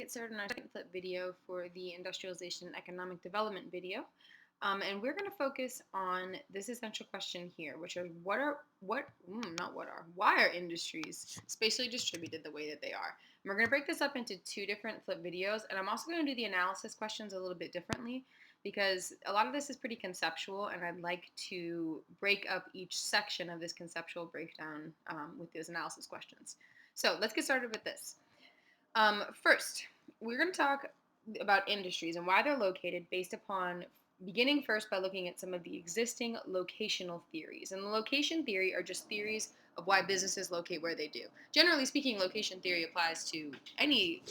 get started on our second flip video for the industrialization and economic development video. And we're going to focus on this essential question here, which are why are industries spatially distributed the way that they are? And we're going to break this up into two different flip videos, and I'm also going to do the analysis questions a little bit differently because a lot of this is pretty conceptual, and I'd like to break up each section of this conceptual breakdown with those analysis questions. So let's get started with this. First, we're going to talk about industries and why they're located based upon beginning first by looking at some of the existing locational theories. And the location theory are just theories of why businesses locate where they do. Generally speaking, location theory applies to any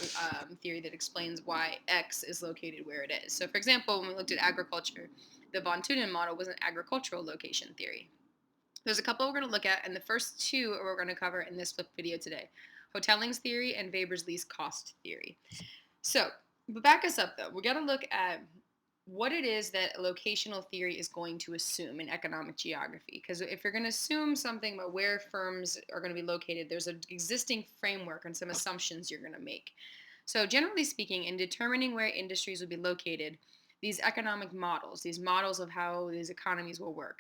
theory that explains why X is located where it is. So, for example, when we looked at agriculture, the von Thunen model was an agricultural location theory. There's a couple we're going to look at, and the first two we're going to cover in this flip video today. Hotellings theory and Weber's least cost theory. So, but back us up though. We're going to look at what it is that a locational theory is going to assume in economic geography. Because if you're going to assume something about where firms are going to be located, there's an existing framework and some assumptions you're going to make. So, generally speaking, in determining where industries will be located, these economic models, these models of how these economies will work,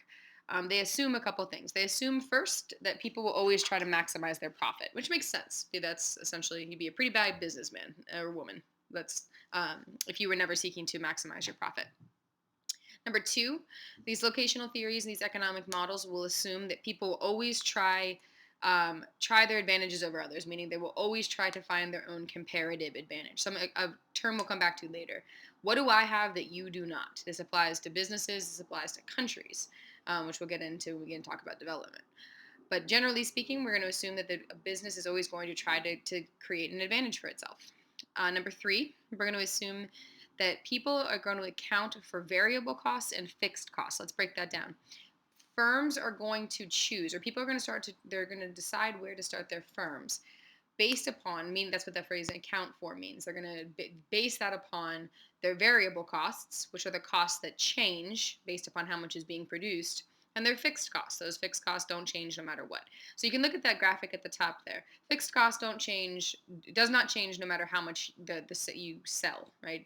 they assume a couple things. They assume first that people will always try to maximize their profit, which makes sense. That's essentially, you'd be a pretty bad businessman or woman. That's if you were never seeking to maximize your profit. Number two, these locational theories and these economic models will assume that people will always try their advantages over others, meaning they will always try to find their own comparative advantage. A term we'll come back to later. What do I have that you do not? This applies to businesses, this applies to countries, which we'll get into when we get to talk about development. But generally speaking, we're going to assume that a business is always going to try to create an advantage for itself. Number three, we're going to assume that people are going to account for variable costs and fixed costs. Let's break that down. Firms are going to choose, or people are going to they're going to decide where to start their firms based upon, that's what that phrase account for means. They're going to base that upon their variable costs, which are the costs that change based upon how much is being produced, and their fixed costs. Those fixed costs don't change no matter what. So you can look at that graphic at the top there. Fixed costs don't change, it does not change no matter how much you sell, right?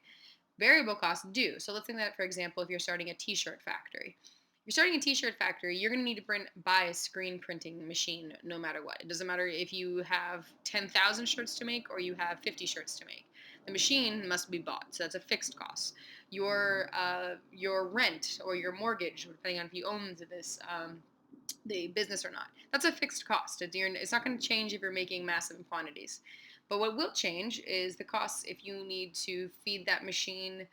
Variable costs do. So let's think that, for example, if you're starting a t-shirt factory. If you're starting a t-shirt factory, you're going to need to buy a screen printing machine no matter what. It doesn't matter if you have 10,000 shirts to make or you have 50 shirts to make. The machine must be bought, so that's a fixed cost. Your rent or your mortgage, depending on if you own the business or not, that's a fixed cost. It's not going to change if you're making massive quantities. But what will change is the costs if you need to feed that machine.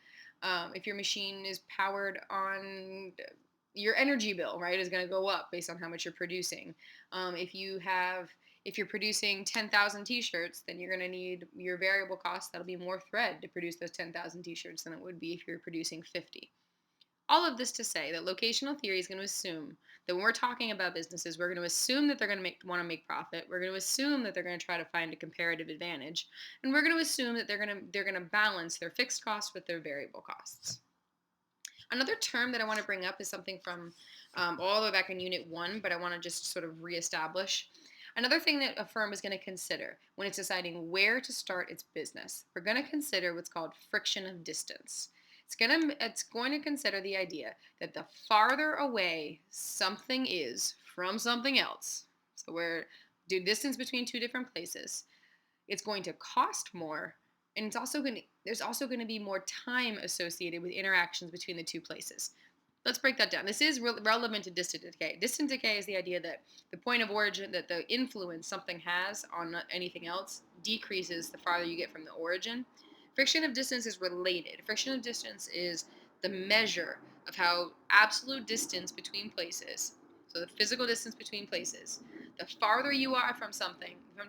If your machine is powered on, your energy bill, right, is going to go up based on how much you're producing. If you're producing 10,000 t-shirts, then you're going to need your variable cost. That'll be more thread to produce those 10,000 t-shirts than it would be if you're producing 50. All of this to say that locational theory is going to assume that when we're talking about businesses, we're going to assume that they're going to want to make profit. We're going to assume that they're going to try to find a comparative advantage, and we're going to assume that they're going to balance their fixed costs with their variable costs. Another term that I want to bring up is something from all the way back in Unit 1, but I want to just sort of reestablish. Another thing that a firm is going to consider when it's deciding where to start its business, we're going to consider what's called friction of distance. It's going to consider the idea that the farther away something is from something else, so where the distance between two different places, it's going to cost more, and there's also going to be more time associated with interactions between the two places. Let's break that down. This is relevant to distant decay. Distant decay is the idea that the point of origin, that the influence something has on anything else, decreases the farther you get from the origin. Friction of distance is related. Friction of distance is the measure of how absolute distance between places, so the physical distance between places, the farther you are from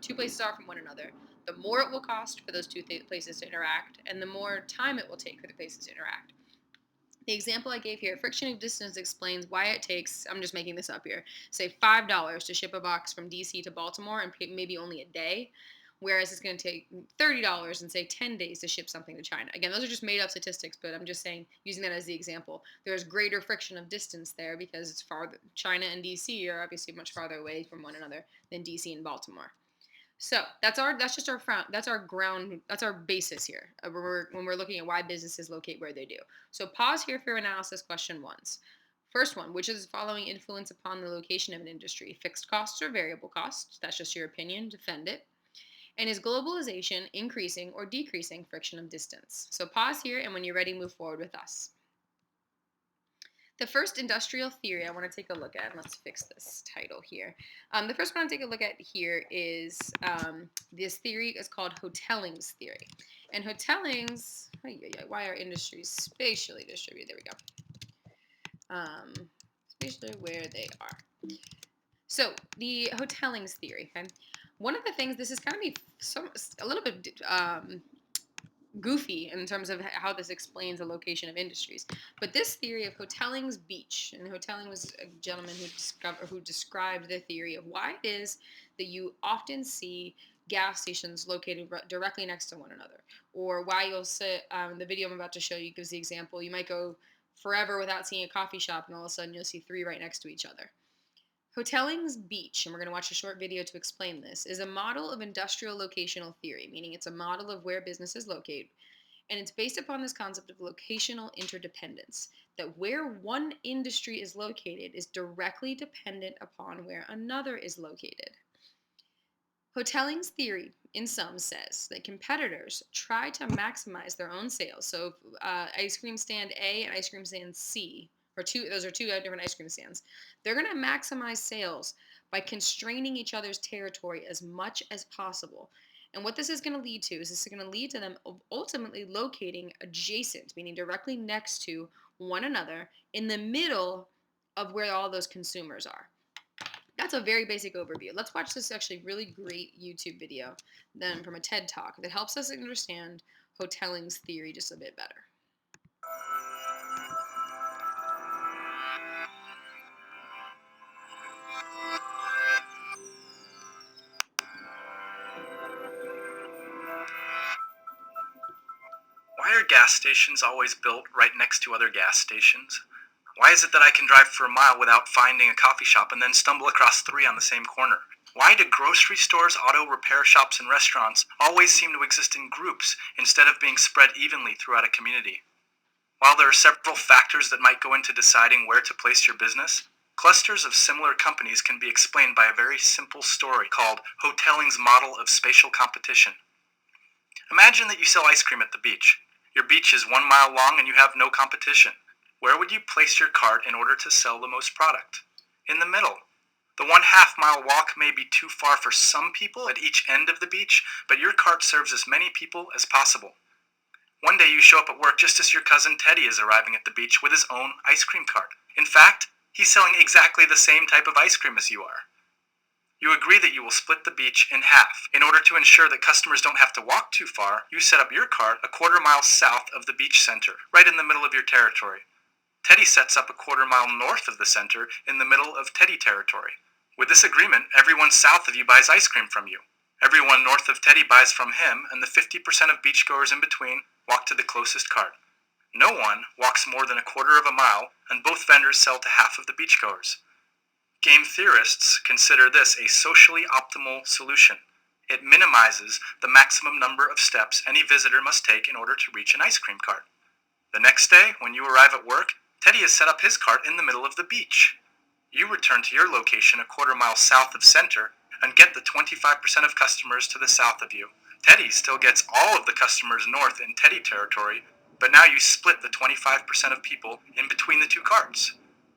two places are from one another, the more it will cost for those two places to interact, and the more time it will take for the places to interact. The example I gave here, friction of distance explains why it takes, I'm just making this up here, say $5 to ship a box from DC to Baltimore and maybe only a day, whereas it's going to take $30 and say 10 days to ship something to China. Again, those are just made up statistics, but I'm just saying, using that as the example. There's greater friction of distance there because it's farther. China and DC are obviously much farther away from one another than DC and Baltimore. So that's our ground, that's our basis here when we're looking at why businesses locate where they do. So pause here for analysis question ones. First one, which is the following influence upon the location of an industry? Fixed costs or variable costs? That's just your opinion. Defend it. And is globalization increasing or decreasing friction of distance? So pause here, and when you're ready, move forward with us. The first industrial theory I want to take a look at, and let's fix this title here. The first one I want to take a look at here is this theory is called Hotellings Theory. And Hotellings, why are industries spatially distributed? There we go. Spatially where they are. So the Hotellings Theory, okay? One of the things, this is kind of a little bit goofy in terms of how this explains the location of industries. But this theory of Hotellings Beach, and Hotelling was a gentleman who described the theory of why it is that you often see gas stations located directly next to one another, or why you'll sit. The video I'm about to show you gives the example. You might go forever without seeing a coffee shop, and all of a sudden you'll see three right next to each other. Hotellings Beach, and we're going to watch a short video to explain this, is a model of industrial locational theory, meaning it's a model of where businesses locate, and it's based upon this concept of locational interdependence, that where one industry is located is directly dependent upon where another is located. Hotelling's theory, in sum, says that competitors try to maximize their own sales. So, ice cream stand A and ice cream stand C, those are two different ice cream stands. They're going to maximize sales by constraining each other's territory as much as possible. And what this is going to lead to is this is going to lead to them ultimately locating adjacent, meaning directly next to one another in the middle of where all those consumers are. That's a very basic overview. Let's watch this actually really great YouTube video then from a TED Talk that helps us understand Hotelling's theory just a bit better. Why are gas stations always built right next to other gas stations? Why is it that I can drive for a mile without finding a coffee shop and then stumble across three on the same corner? Why do grocery stores, auto repair shops, and restaurants always seem to exist in groups instead of being spread evenly throughout a community? While there are several factors that might go into deciding where to place your business, clusters of similar companies can be explained by a very simple story called Hotelling's model of spatial competition. Imagine that you sell ice cream at the beach. Your beach is 1 mile long and you have no competition. Where would you place your cart in order to sell the most product? In the middle. The 1/2 mile walk may be too far for some people at each end of the beach, but your cart serves as many people as possible. One day you show up at work just as your cousin Teddy is arriving at the beach with his own ice cream cart. In fact, he's selling exactly the same type of ice cream as you are. You agree that you will split the beach in half. In order to ensure that customers don't have to walk too far, you set up your cart a 1/4 mile south of the beach center, right in the middle of your territory. Teddy sets up a 1/4 mile north of the center in the middle of Teddy territory. With this agreement, everyone south of you buys ice cream from you. Everyone north of Teddy buys from him, and the 50% of beachgoers in between walk to the closest cart. No one walks more than a 1/4 of a mile, and both vendors sell to half of the beachgoers. Game theorists consider this a socially optimal solution. It minimizes the maximum number of steps any visitor must take in order to reach an ice cream cart. The next day, when you arrive at work, Teddy has set up his cart in the middle of the beach. You return to your location a 1/4 mile south of center and get the 25% of customers to the south of you. Teddy still gets all of the customers north in Teddy territory, but now you split the 25% of people in between the two carts.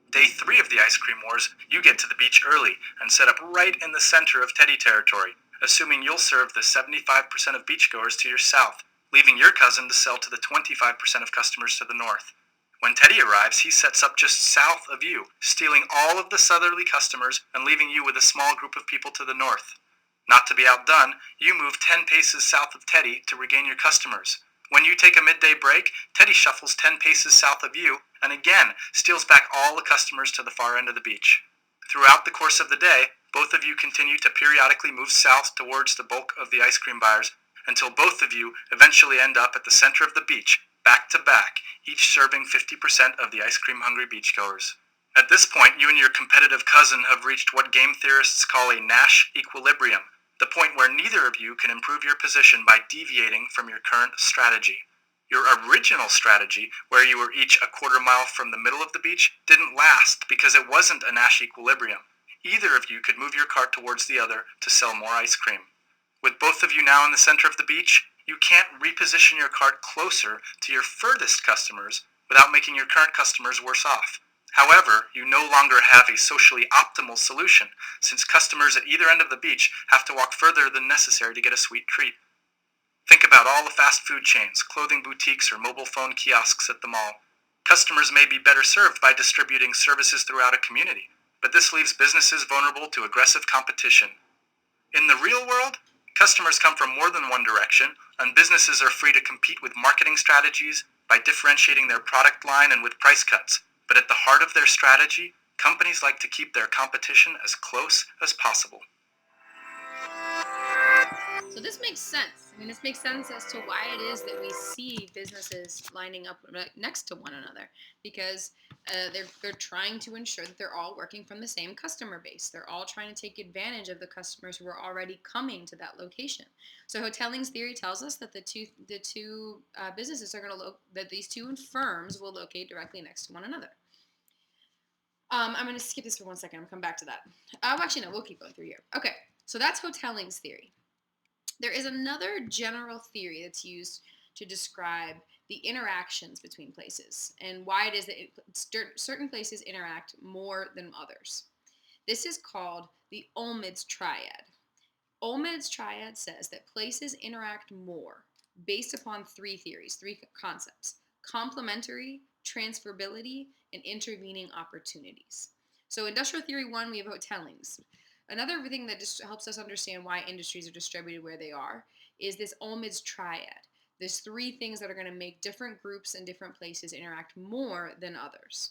Day 3 of the ice cream wars, you get to the beach early and set up right in the center of Teddy territory, assuming you'll serve the 75% of beachgoers to your south, leaving your cousin to sell to the 25% of customers to the north. When Teddy arrives, he sets up just south of you, stealing all of the southerly customers and leaving you with a small group of people to the north. Not to be outdone, you move 10 paces south of Teddy to regain your customers. When you take a midday break, Teddy shuffles 10 paces south of you and again steals back all the customers to the far end of the beach. Throughout the course of the day, both of you continue to periodically move south towards the bulk of the ice cream buyers until both of you eventually end up at the center of the beach, back to back, each serving 50% of the ice cream hungry beachgoers. At this point, you and your competitive cousin have reached what game theorists call a Nash equilibrium, the point where neither of you can improve your position by deviating from your current strategy. Your original strategy, where you were each a quarter mile from the middle of the beach, didn't last because it wasn't a Nash equilibrium. Either of you could move your cart towards the other to sell more ice cream. With both of you now in the center of the beach, you can't reposition your cart closer to your furthest customers without making your current customers worse off. However, you no longer have a socially optimal solution, since customers at either end of the beach have to walk further than necessary to get a sweet treat. Think about all the fast food chains, clothing boutiques, or mobile phone kiosks at the mall. Customers may be better served by distributing services throughout a community, but this leaves businesses vulnerable to aggressive competition. In the real world, customers come from more than one direction, and businesses are free to compete with marketing strategies by differentiating their product line and with price cuts. But at the heart of their strategy, companies like to keep their competition as close as possible. So this makes sense. I mean, this makes sense as to why it is that we see businesses lining up next to one another, because they're trying to ensure that they're all working from the same customer base. They're all trying to take advantage of the customers who are already coming to that location. So Hotellings Theory tells us that the two businesses are going to that these two firms will locate directly next to one another. I'm going to skip this for 1 second. I'll come back to that. Actually, no, we'll keep going through here. Okay, so that's Hotellings Theory. There is another general theory that's used to describe the interactions between places and why it is that certain places interact more than others. This is called the Omids Triad. Omids Triad says that places interact more based upon three concepts: complementary, transferability, and intervening opportunities. So industrial theory 1, we have hotellings. Another thing that just helps us understand why industries are distributed where they are is this Omids Triad. There's three things that are going to make different groups and different places interact more than others.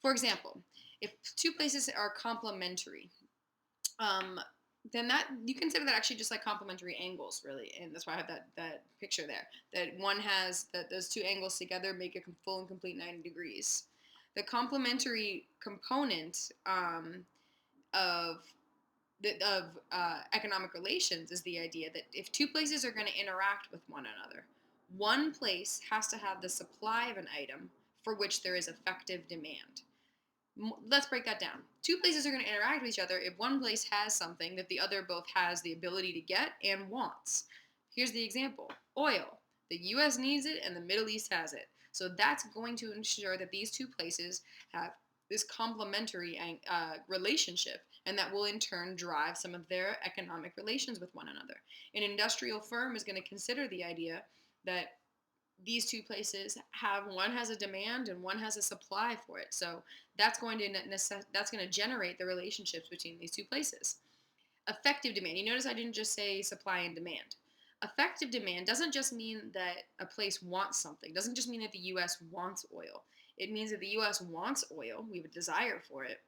For example, if two places are complementary, then that you consider that actually just like complementary angles, really, and that's why I have that picture there. That one has that those two angles together make a full and complete 90 degrees. The complementary component of economic relations is the idea that if two places are going to interact with one another, one place has to have the supply of an item for which there is effective demand. Let's break that down. Two places are going to interact with each other if one place has something that the other both has the ability to get and wants. Here's the example: oil. The U.S. needs it and the Middle East has it. So that's going to ensure that these two places have this complementary relationship, and that will in turn drive some of their economic relations with one another. An industrial firm is going to consider the idea that these two places one has a demand and one has a supply for it. So that's going to generate the relationships between these two places. Effective demand. You notice I didn't just say supply and demand. Effective demand doesn't just mean that a place wants something. It doesn't just mean that the U.S. wants oil. It means that the U.S. wants oil. We have a desire for it.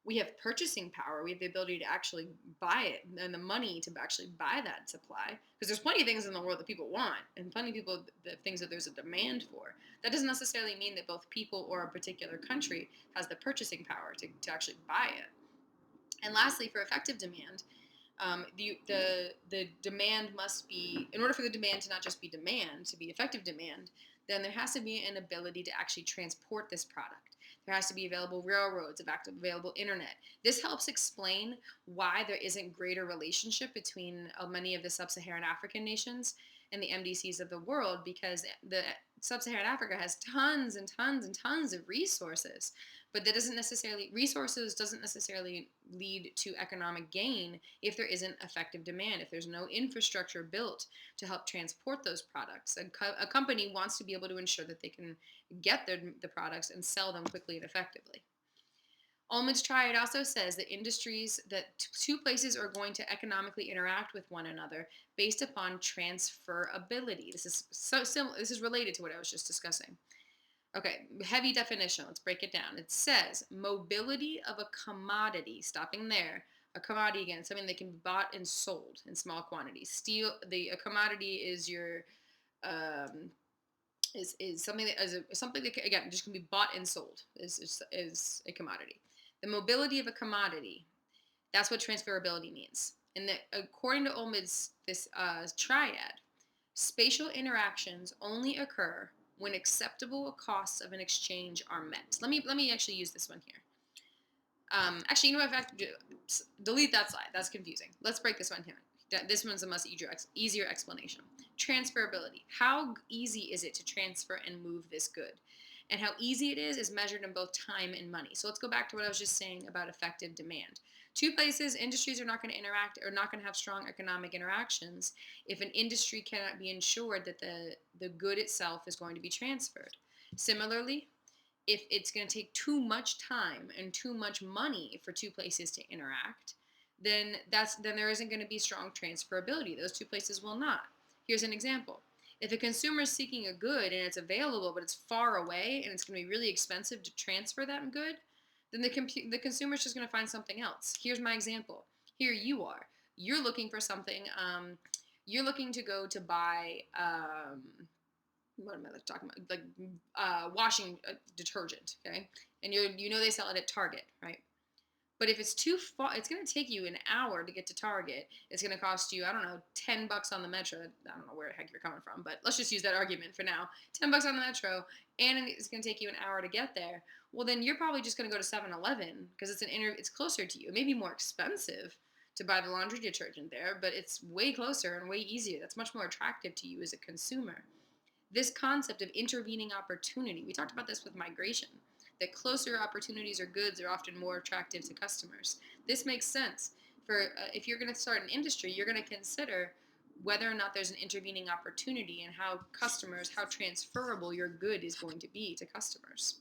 We have purchasing power. We have the ability to actually buy it and the money to actually buy that supply. Because there's plenty of things in the world that people want and plenty of things that there's a demand for. That doesn't necessarily mean that both people or a particular country has the purchasing power to actually buy it. And lastly, for effective demand, the demand must be, in order for the demand to not just be demand, to be effective demand, then there has to be an ability to actually transport this product. There has to be available railroads, available internet. This helps explain why there isn't greater relationship between many of the sub-Saharan African nations and the MDCs of the world, because the sub-Saharan Africa has tons and tons and tons of resources. But resources doesn't necessarily lead to economic gain if there isn't effective demand, if there's no infrastructure built to help transport those products. A company wants to be able to ensure that they can get the products and sell them quickly and effectively. Omids Triad also says that two places are going to economically interact with one another based upon transferability. This is so similar. This is related to what I was just discussing. Okay, heavy definition. Let's break it down. It says mobility of a commodity. Stopping there. A commodity, again, something that can be bought and sold in small quantities. A commodity is your is something that again just can be bought and sold is a commodity. The mobility of a commodity. That's what transferability means. And that according to Omids, this triad, spatial interactions only occur when acceptable costs of an exchange are met. Let me actually use this one here. Actually, you know what? In fact, delete that slide. That's confusing. Let's break this one here. This one's a much easier explanation. Transferability. How easy is it to transfer and move this good? And how easy it is measured in both time and money. So let's go back to what I was just saying about effective demand. Two places, industries are not going to interact or not going to have strong economic interactions if an industry cannot be ensured that the good itself is going to be transferred. Similarly, if it's going to take too much time and too much money for two places to interact, then there isn't going to be strong transferability. Those two places will not. Here's an example. If a consumer is seeking a good and it's available but it's far away and it's going to be really expensive to transfer that good, then the consumer is just going to find something else. Here's my example. Here you are. You're looking for something. You're looking to go to buy what am I talking about? Like washing detergent, okay? And you know they sell it at Target, right? But if it's too far, it's going to take you an hour to get to Target. It's going to cost you, I don't know, $10 on the Metro. I don't know where the heck you're coming from, but let's just use that argument for now. $10 on the Metro, and it's going to take you an hour to get there. Well, then you're probably just going to go to 7-Eleven because it's closer to you. It may be more expensive to buy the laundry detergent there, but it's way closer and way easier. That's much more attractive to you as a consumer. This concept of intervening opportunity, we talked about this with migration, that closer opportunities or goods are often more attractive to customers. This makes sense. If you're going to start an industry, you're going to consider whether or not there's an intervening opportunity and how transferable your good is going to be to customers.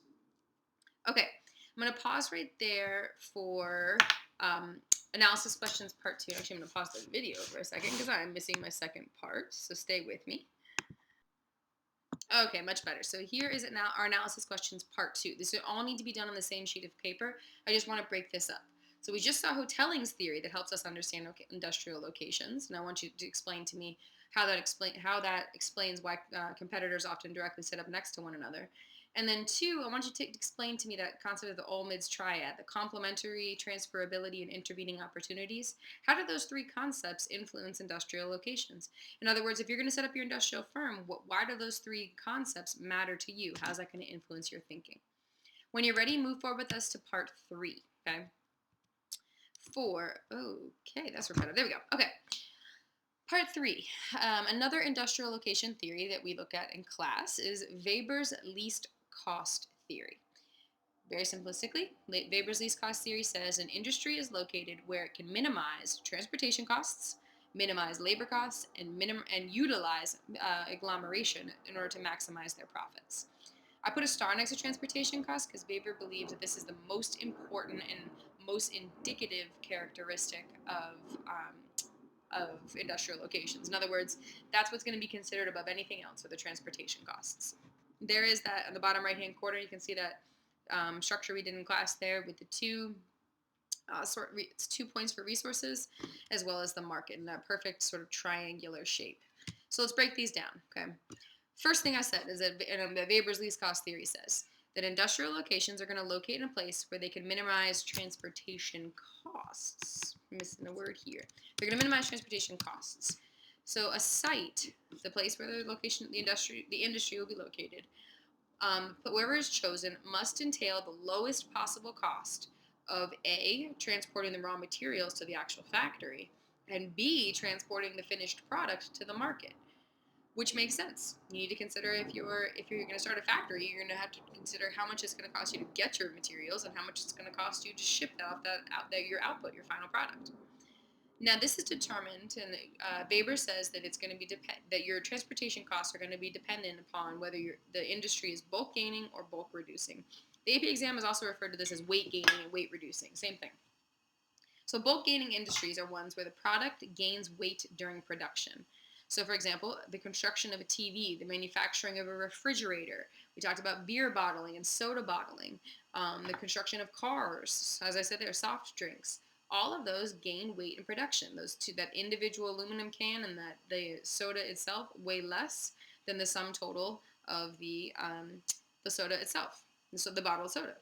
Okay, I'm going to pause right there for analysis questions part 2. Actually, I'm going to pause the video for a second because I'm missing my second part, so stay with me. Okay, much better. So here is now our analysis questions part 2. This will all need to be done on the same sheet of paper. I just want to break this up. So we just saw Hotellings Theory that helps us understand industrial locations, and I want you to explain to me how that explains why competitors often directly sit up next to one another. And then 2, I want you to explain to me that concept of the Omids Triad, the complementary, transferability, and intervening opportunities. How do those 3 concepts influence industrial locations? In other words, if you're going to set up your industrial firm, why do those 3 concepts matter to you? How's that going to influence your thinking? When you're ready, move forward with us to part 3, okay? Okay, that's better. There we go. Okay. Part 3, another industrial location theory that we look at in class is Weber's least cost theory. Very simplistically, Weber's least cost theory says an industry is located where it can minimize transportation costs, minimize labor costs, and utilize agglomeration in order to maximize their profits. I put a star next to transportation costs because Weber believes that this is the most important and most indicative characteristic of industrial locations. In other words, that's what's going to be considered above anything else for the transportation costs. There is that on the bottom right-hand corner. You can see that structure we did in class there with the 2 it's 2 points for resources as well as the market in that perfect sort of triangular shape. So let's break these down. Okay. First thing I said is that Weber's least cost theory says that industrial locations are going to locate in a place where they can minimize transportation costs. I'm missing a word here. They're going to minimize transportation costs. So a site, the place where the industry will be located, but wherever is chosen must entail the lowest possible cost of A, transporting the raw materials to the actual factory, and B, transporting the finished product to the market. Which makes sense. You need to consider if you're going to start a factory, you're going to have to consider how much it's going to cost you to get your materials and how much it's going to cost you to ship your output, your final product. Now this is determined, and Weber says that it's going to be that your transportation costs are going to be dependent upon whether the industry is bulk gaining or bulk reducing. The AP exam has also referred to this as weight gaining and weight reducing. Same thing. So bulk gaining industries are ones where the product gains weight during production. So, for example, the construction of a TV, the manufacturing of a refrigerator. We talked about beer bottling and soda bottling. The construction of cars, as I said, there are soft drinks. All of those gain weight in production. That individual aluminum can and the soda itself weigh less than the sum total of the soda itself, so the bottle of soda.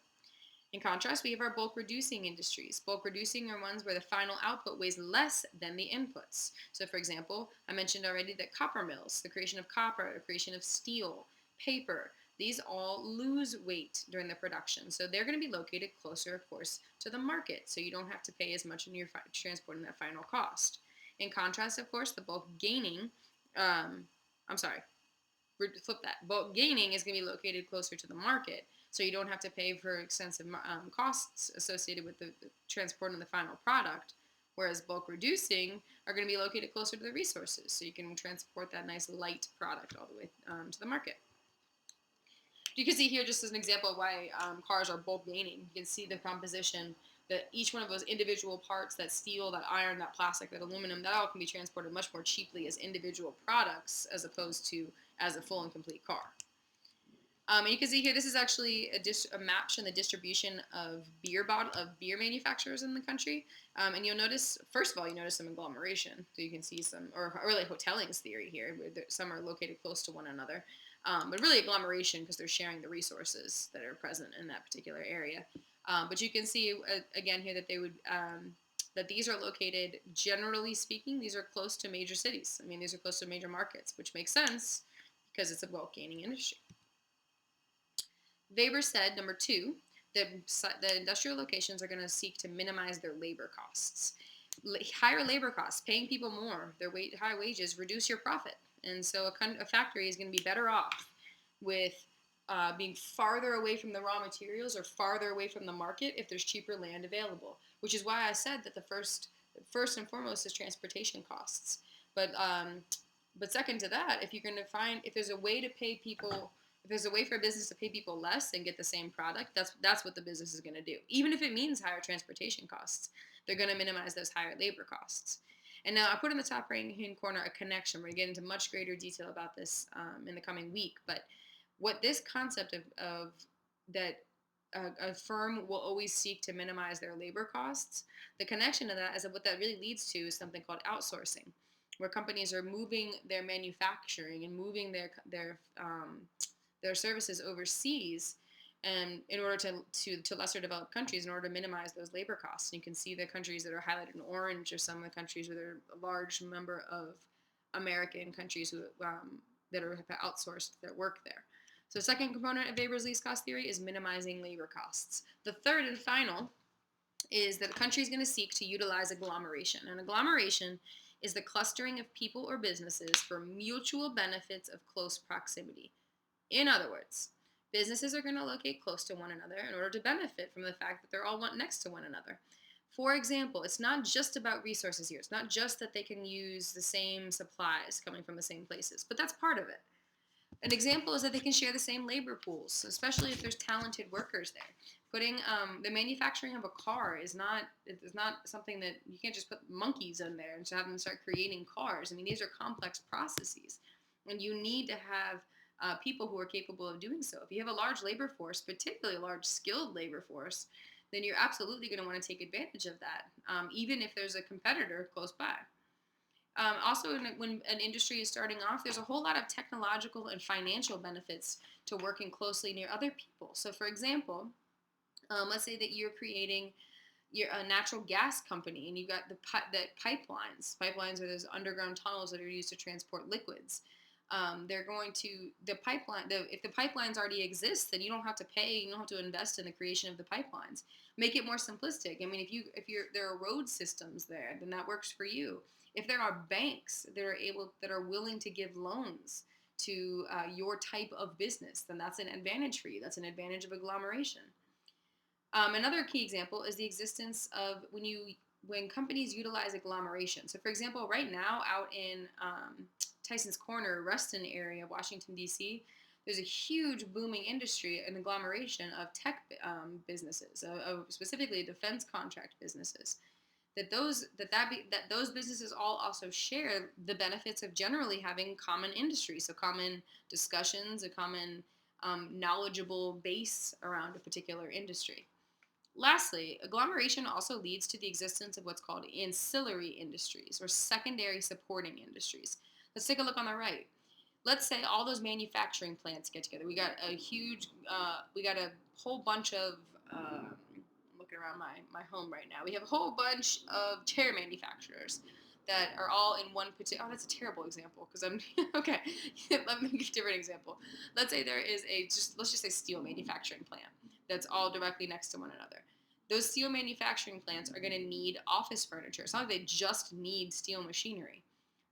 In contrast, we have our bulk reducing industries. Bulk reducing are ones where the final output weighs less than the inputs. So, for example, I mentioned already that copper mills, the creation of copper, the creation of steel, paper, these all lose weight during the production. So they're going to be located closer, of course, to the market. So you don't have to pay as much in your transporting that final cost. In contrast, of course, the bulk gaining, flip that. Bulk gaining is going to be located closer to the market. So you don't have to pay for extensive costs associated with the transporting the final product. Whereas bulk reducing are going to be located closer to the resources. So you can transport that nice light product all the way to the market. You can see here just as an example of why cars are bulk gaining. You can see the composition that each one of those individual parts, that steel, that iron, that plastic, that aluminum, that all can be transported much more cheaply as individual products as opposed to as a full and complete car. And you can see here, this is actually a map showing the distribution of beer manufacturers in the country. And you'll notice, first of all, you notice some agglomeration. So you can see some, or really Hotellings Theory here, where some are located close to one another. But really agglomeration because they're sharing the resources that are present in that particular area. But you can see, again here, that that these are located, generally speaking, these are close to major cities. I mean, these are close to major markets, which makes sense because it's a bulk gaining industry. Weber said, number 2, that the industrial locations are going to seek to minimize their labor costs. Higher labor costs, paying people more, high wages, reduce your profit. And so a factory is going to be better off with being farther away from the raw materials or farther away from the market if there's cheaper land available, which is why I said that the first and foremost is transportation costs. But second to that, if there's a way to pay people, if there's a way for a business to pay people less and get the same product, that's what the business is going to do. Even if it means higher transportation costs, they're going to minimize those higher labor costs. And now I put in the top right-hand corner a connection. We're going to get into much greater detail about this in the coming week. But what this concept of that a firm will always seek to minimize their labor costs, the connection to that is that what that really leads to is something called outsourcing, where companies are moving their manufacturing and moving their services overseas, and in order to lesser developed countries, in order to minimize those labor costs. And you can see the countries that are highlighted in orange are some of the countries where there are a large number of American countries who that have outsourced their work there. So the second component of Weber's least cost theory is minimizing labor costs. The third and final is that a country is going to seek to utilize agglomeration. And agglomeration is the clustering of people or businesses for mutual benefits of close proximity. In other words, businesses are going to locate close to one another in order to benefit from the fact that they're all next to one another. For example, it's not just about resources here. It's not just that they can use the same supplies coming from the same places, but that's part of it. An example is that they can share the same labor pools, especially if there's talented workers there. Putting the manufacturing of a car is not something that you can't just put monkeys in there and have them start creating cars. I mean, these are complex processes, and you need to have people who are capable of doing so. If you have a large labor force, particularly a large skilled labor force, then you're absolutely going to want to take advantage of that, even if there's a competitor close by. Also, when an industry is starting off, there's a whole lot of technological and financial benefits to working closely near other people. So, for example, let's say that you're creating a natural gas company, and you've got the pipelines. Pipelines are those underground tunnels that are used to transport liquids. If the pipelines already exist, then you don't have to pay, you don't have to invest in the creation of the pipelines. Make it more simplistic. I mean, if there are road systems there, then that works for you. If there are banks that are willing to give loans to your type of business, then that's an advantage for you. That's an advantage of agglomeration. Another key example is the existence of when companies utilize agglomeration. So, for example, right now out in Tyson's Corner, Reston area, Washington, D.C., there's a huge booming industry, an agglomeration of tech businesses, of specifically defense contract businesses. Those businesses all also share the benefits of generally having common industry, so common discussions, a common knowledgeable base around a particular industry. Lastly, agglomeration also leads to the existence of what's called ancillary industries or secondary supporting industries. Let's take a look on the right. Let's say all those manufacturing plants get together. We got a whole bunch of around my home right now. We have a whole bunch of chair manufacturers that are all in one particular. Oh, that's a terrible example because I'm okay. Let me give a different example. Let's say there is let's just say steel manufacturing plant that's all directly next to one another. Those steel manufacturing plants are going to need office furniture. It's not like they just need steel machinery.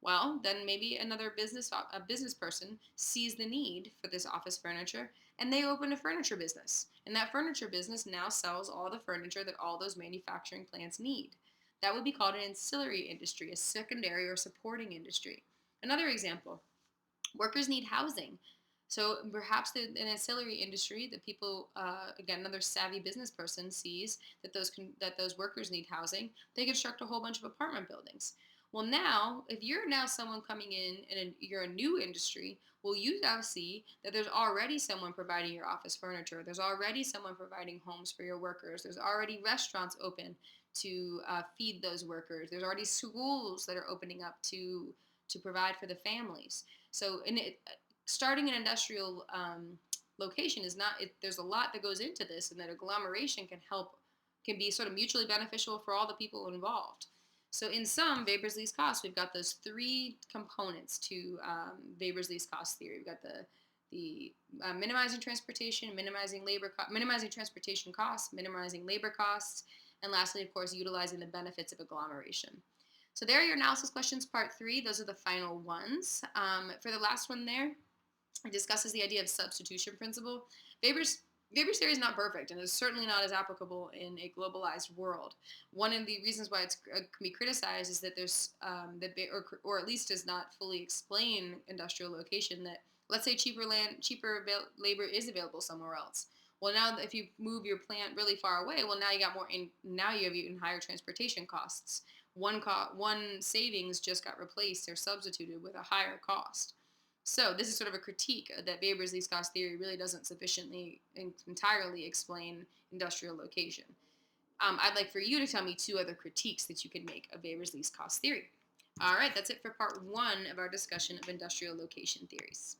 Well, then maybe a business person sees the need for this office furniture and they open a furniture business. And that furniture business now sells all the furniture that all those manufacturing plants need. That would be called an ancillary industry, a secondary or supporting industry. Another example, workers need housing. So perhaps an ancillary industry that people, again, another savvy business person sees that those workers need housing. They construct a whole bunch of apartment buildings. Well, now if you're now someone coming in and you're a new industry, well, you now see that there's already someone providing your office furniture. There's already someone providing homes for your workers. There's already restaurants open to feed those workers. There's already schools that are opening up to provide for the families. So, starting an industrial location is not. There's a lot that goes into this, and that agglomeration can be sort of mutually beneficial for all the people involved. So, in sum, Weber's least cost, we've got those three components to Weber's least cost theory. We've got the minimizing transportation, minimizing transportation costs, minimizing labor costs, and lastly, of course, utilizing the benefits of agglomeration. So there are your analysis questions, part 3. Those are the final ones. For the last one there, it discusses the idea of substitution principle. Weber's theory is not perfect, and is certainly not as applicable in a globalized world. One of the reasons why it can be criticized is that there's or at least does not fully explain industrial location. That let's say cheaper labor is available somewhere else. Well, now if you move your plant really far away, well, now you have even higher transportation costs. One savings just got replaced or substituted with a higher cost. So this is sort of a critique that Weber's least cost theory really doesn't sufficiently entirely explain industrial location. I'd like for you to tell me 2 other critiques that you can make of Weber's least cost theory. All right, that's it for part 1 of our discussion of industrial location theories.